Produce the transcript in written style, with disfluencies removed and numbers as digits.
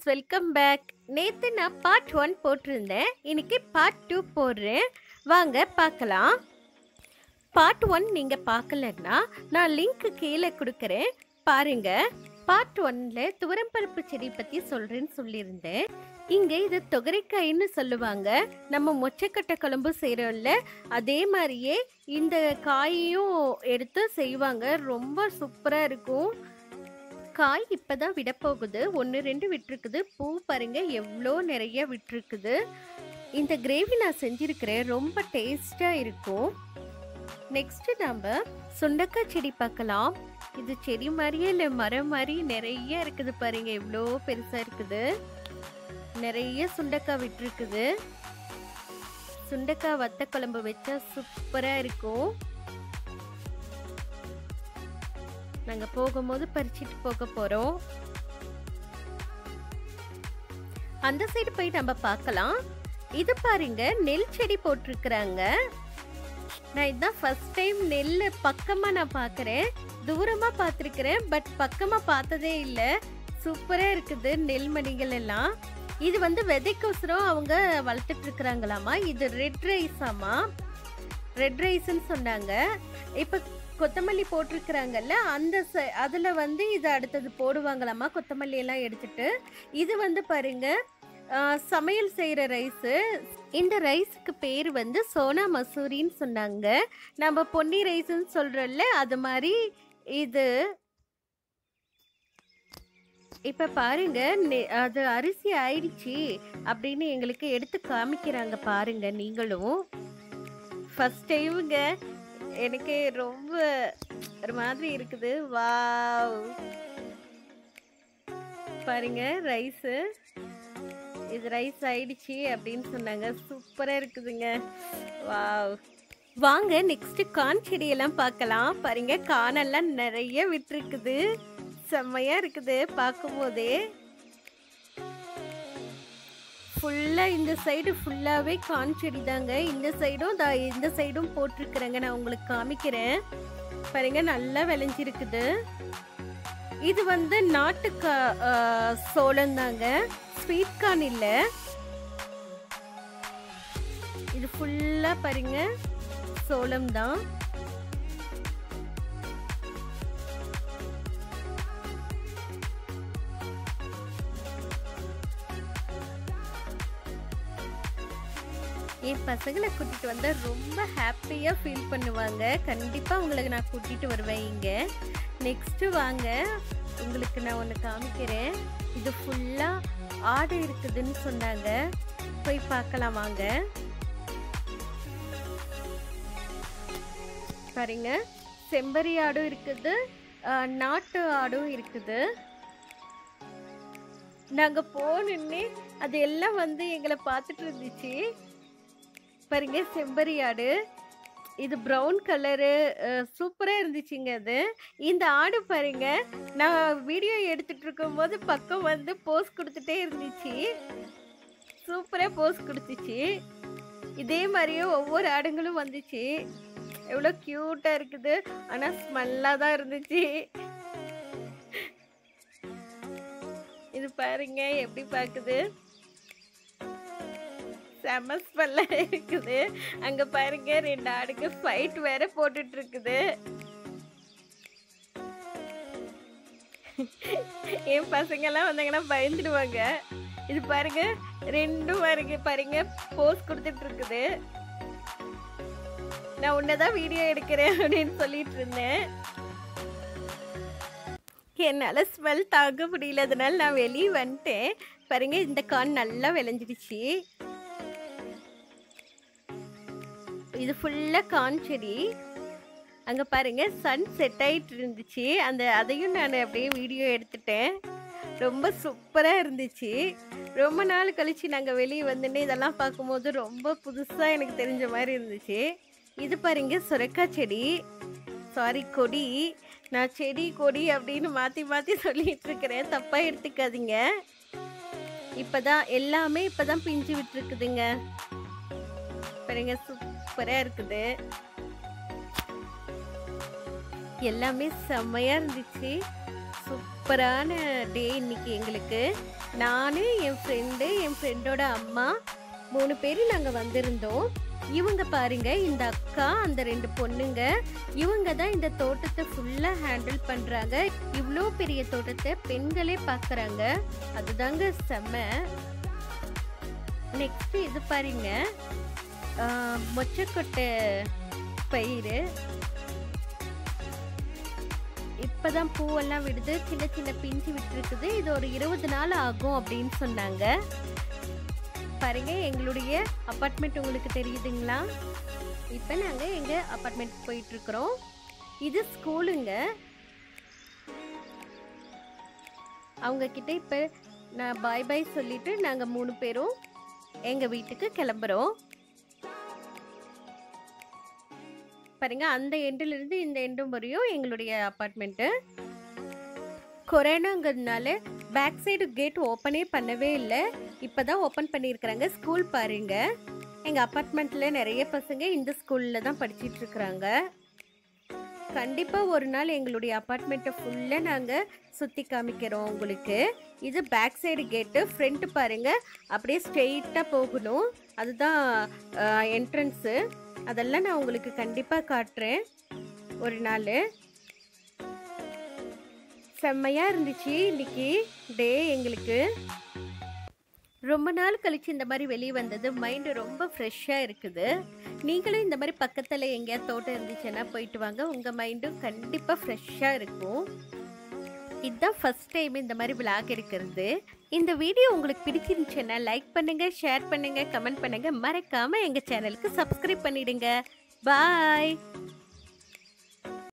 Friends, welcome back. நேற்று நான் part 1 போட்டிருந்தேன். இன்னைக்கு பார்ட் 2 போடுறேன். வாங்க பார்க்கலாம். பார்ட் 1 நீங்கள் பார்க்கலன்னா நான் லிங்க் கீழே கொடுக்குறேன், பாருங்க. பார்ட் 1ல துவரம்பருப்பு செடி பற்றி சொல்கிறேன்னு சொல்லியிருந்தேன். இங்கே இது தொகரைக்காயின்னு சொல்லுவாங்க. நம்ம மொச்சக்கட்டை குழம்பு செய்கிறோம்ல, அதே மாதிரியே இந்த காயையும் எடுத்து செய்வாங்க. ரொம்ப சூப்பராக இருக்கும். காய் இப்பதான் விட போகுது. 1-2 விட்டுருக்குது. பூ பாருங்க எவ்வளோ நிறைய விட்டுருக்குது. இந்த கிரேவி நான் செஞ்சிருக்கிறேன், ரொம்ப டேஸ்டா இருக்கும். நெக்ஸ்ட் நம்ம சுண்டக்காய் செடி பார்க்கலாம். இது செடி மாதிரியே இல்லை, மரம் மாதிரி நிறைய இருக்குது பாருங்க, எவ்வளோ பெருசா இருக்குது. நிறைய சுண்டக்காய் விட்டுருக்குது. சுண்டக்காய் வத்த குழம்பு வச்சா சூப்பரா இருக்கும். நாங்க போகும்போது பறிச்சிட்டு போக போறோம். அந்த சைடு போய் நம்ம பார்க்கலாம். இது பாருங்க, நெல் செடி போட்டிருக்கிறாங்க. நான் இதான் ஃபர்ஸ்ட் டைம் நெல் பக்கமா நான் பார்க்கறேன். தூரமா பார்த்துருக்கிறேன், பட் பக்கமா பார்த்ததே இல்லை. சூப்பரா இருக்குது நெல்மணிகள் எல்லாம். இது வந்து விதைக்கோசரம் அவங்க வளர்த்துட்டு இருக்கிறாங்களாமா. இது ரெட் ரைஸாமா, ரெட் ரைஸ்ன்னு சொன்னாங்க. இப்ப கொத்தமல்லி போட்டிருக்கிறாங்கல்ல, அந்த அதில் வந்து இது அடுத்தது போடுவாங்களாமா, கொத்தமல்லி எல்லாம் எடுத்துட்டு. இது வந்து பாருங்க சமையல் செய்கிற ரைஸு. இந்த ரைஸுக்கு பேர் வந்து சோனா மசூரின்னு சொன்னாங்க. நம்ம பொன்னி ரைஸ்ன்னு சொல்கிறோம்ல, அது மாதிரி இது. இப்போ பாருங்க, அது அரிசி ஆயிடுச்சு அப்படின்னு எங்களுக்கு எடுத்து காமிக்கிறாங்க பாருங்க. நீங்களும் ஃபர்ஸ்ட் டைமுங்க, எனக்கு ரொம்ப ஒரு மாதிரி இருக்குது. வாவ், பாருங்க ரைஸு, இது ரைஸ் ஆயிடுச்சு அப்படின்னு சொன்னாங்க. சூப்பரா இருக்குதுங்க. வாவ். வாங்க நெக்ஸ்ட் கான் செடியெல்லாம் பார்க்கலாம். பாருங்க, கானெல்லாம் நிறைய விட்டுருக்குது. செம்மையா இருக்குது பார்க்கும்போதே. ஃபுல்லாக இந்த சைடு ஃபுல்லாகவே கான் செடி தாங்க. இந்த சைடும் போட்டிருக்கிறேங்க. நான் உங்களுக்கு காமிக்கிறேன் பாருங்க, நல்லா விளைஞ்சிருக்குது. இது வந்து நாட்டு சோளம் தாங்க, ஸ்வீட் கார்ன் இல்லை. இது ஃபுல்லாக பாருங்க சோளம் தான். என் பசங்களை கூட்டிட்டு வந்தா ரொம்ப ஹாப்பியா ஃபீல் பண்ணுவாங்க. கண்டிப்பா உங்களுக்கு நான் கூட்டிட்டு வருவேன் இங்க. நெக்ஸ்ட் வாங்க, உங்களுக்கு நான் ஒன்று காமிக்கிறேன். இது ஃபுல்லா ஆடு இருக்குதுன்னு சொன்னாங்க. போய் பார்க்கலாம் வாங்க. பாருங்க, செம்பரி ஆடும் இருக்குது, நாட்டு ஆடும் இருக்குது. நாங்க போனோன்னே அது எல்லாம் வந்து எங்களை பார்த்துட்டு இருந்துச்சு. பாருங்க செம்பரி ஆடு, இது ப்ரௌன் கலரு, சூப்பரா இருந்துச்சுங்க. அது இந்த ஆடு பாருங்க, நான் வீடியோ எடுத்துட்டு இருக்கும் போது பக்கம் வந்து போஸ் கொடுத்துட்டே இருந்துச்சு. சூப்பரா போஸ் கொடுத்துச்சு. இதே மாதிரியே ஒவ்வொரு ஆடுங்களும் வந்துச்சு. எவ்வளோ கியூட்டா இருக்குது. ஆனா ஸ்மெல்லா தான் இருந்துச்சு. இது பாருங்க எப்படி பாக்குது, செம ஸ்மெல்லா இருக்குது. அங்க பாருங்க 2 ஆடுக்கு ஃபைட் வேற போட்டுட்டு இருக்குது. என் பசங்க எல்லாம் வந்தாங்கன்னா பயந்துடுவாங்க. இது பாருங்க, 2 பாருங்க போஸ் கொடுத்துட்டு இருக்குது. நான் உன்னதான் வீடியோ எடுக்கிறேன் அப்படின்னு சொல்லிட்டு இருந்தேன். என்னால ஸ்மெல் தாங்க முடியல, அதனால நான் வெளியே வந்துட்டேன். பாருங்க, இந்த கான் நல்லா விளைஞ்சிடுச்சு. இது ஃபுல்லா கான் செடி. அங்க பாருங்க சன் செட் ஆயிட்டு இருந்துச்சு. அதையும் நான் அப்படியே வீடியோ எடுத்துட்டேன். ரொம்ப சூப்பரா இருந்துச்சு. ரொம்ப நாள் கழிச்சு நாங்க வெளியே வந்துட்டு இதெல்லாம் பார்க்கும்போது ரொம்ப புதுசா எனக்கு தெரிஞ்ச மாதிரி இருந்துச்சு. இது பாருங்க சுரைக்காய் செடி, சாரி கொடி. நான் செடி கொடி அப்படின்னு மாத்தி மாத்தி சொல்லிட்டு இருக்கிறேன், தப்பா எடுத்துக்காதீங்க. எல்லாமே இப்பதான் பிஞ்சு விட்டுருக்குதுங்க. பாருங்க சூப்பரா இருக்குது. எல்லாமே செம்மையா இருந்துச்சு. சூப்பரான டே இன்னைக்கு எங்களுக்கு. நான், என் ஃப்ரெண்டோட அம்மா 3 பேர் நாங்கள் வந்திருந்தோம். இவங்க பாருங்க, இந்த அக்கா, அந்த 2 பொண்ணுங்க, இவங்க தான் இந்த தோட்டத்தை ஃபுல்லாக ஹேண்டில் பண்ணுறாங்க. இவ்வளோ பெரிய தோட்டத்தை பெண்களே பார்க்குறாங்க. அதுதாங்க செம்ம. நெக்ஸ்ட் இது பாருங்க, மொச்சக்கொட்டை பயிர். இப்பதான் பூவெல்லாம் விடுது, சின்ன சின்ன பிஞ்சு விட்டுருக்குது. இது ஒரு 20 நாள் ஆகும் அப்படின்னு சொன்னாங்க. பாருங்க, எங்களுடைய அப்பார்ட்மெண்ட் உங்களுக்கு தெரியுதுங்களா? இப்போ நாங்கள் எங்கள் அப்பார்ட்மெண்ட் போயிட்டு இருக்கிறோம். இது ஸ்கூலுங்க. அவங்க கிட்ட இப்போ நான் பாய் பாய் சொல்லிட்டு நாங்கள் 3 பேரும் எங்கள் வீட்டுக்கு கிளம்புறோம். பாருங்க, அந்த எண்டிலிருந்து இந்த எண்டும் வரையும் எங்களுடைய அப்பார்ட்மெண்ட்டு. கொரோனாங்கிறதுனால பேக் சைடு கேட் ஓப்பனே பண்ணவே இல்லை. இப்போ தான் ஓப்பன் பண்ணியிருக்கிறாங்க. ஸ்கூல் பாருங்க, எங்கள் அப்பார்ட்மெண்ட்டில் நிறைய பசங்க இந்த ஸ்கூலில் தான் படிச்சிட்டு இருக்கிறாங்க. கண்டிப்பாக ஒரு நாள் எங்களுடைய அப்பார்ட்மெண்ட்டை ஃபுல்லாக நாங்கள் சுற்றி காமிக்கிறோம் உங்களுக்கு. இது பேக் சைடு கேட்டு. ஃப்ரண்ட்டு பாருங்கள், அப்படியே ஸ்ட்ரெயிட்டாக போகணும். அதுதான் என்ட்ரன்ஸு. அதெல்லாம் நான் உங்களுக்கு கண்டிப்பாக காட்டுறேன் ஒரு நாள். செம்மையாக இருந்துச்சு இன்னைக்கு டே எங்களுக்கு. ரொம்ப நாள் கழிச்சு இந்த மாதிரி வெளியே வந்தது, மைண்டு ரொம்ப ஃப்ரெஷ்ஷாக இருக்குது. நீங்களும் இந்த மாதிரி பக்கத்தில் எங்கேயாவது தோட்டம் இருந்துச்சுன்னா போயிட்டு வாங்க, உங்கள் மைண்டும் கண்டிப்பாக ஃப்ரெஷ்ஷாக இருக்கும். இதுதான் ஃபர்ஸ்ட் டைம் இந்த மாதிரி விளாக் எடுக்கிறது. இந்த வீடியோ உங்களுக்கு பிடிச்சிருந்துச்சுன்னா லைக் பண்ணுங்கள், ஷேர் பண்ணுங்கள், கமெண்ட் பண்ணுங்கள். மறக்காமல் எங்கள் சேனலுக்கு சப்ஸ்கிரைப் பண்ணிடுங்க. பாய்.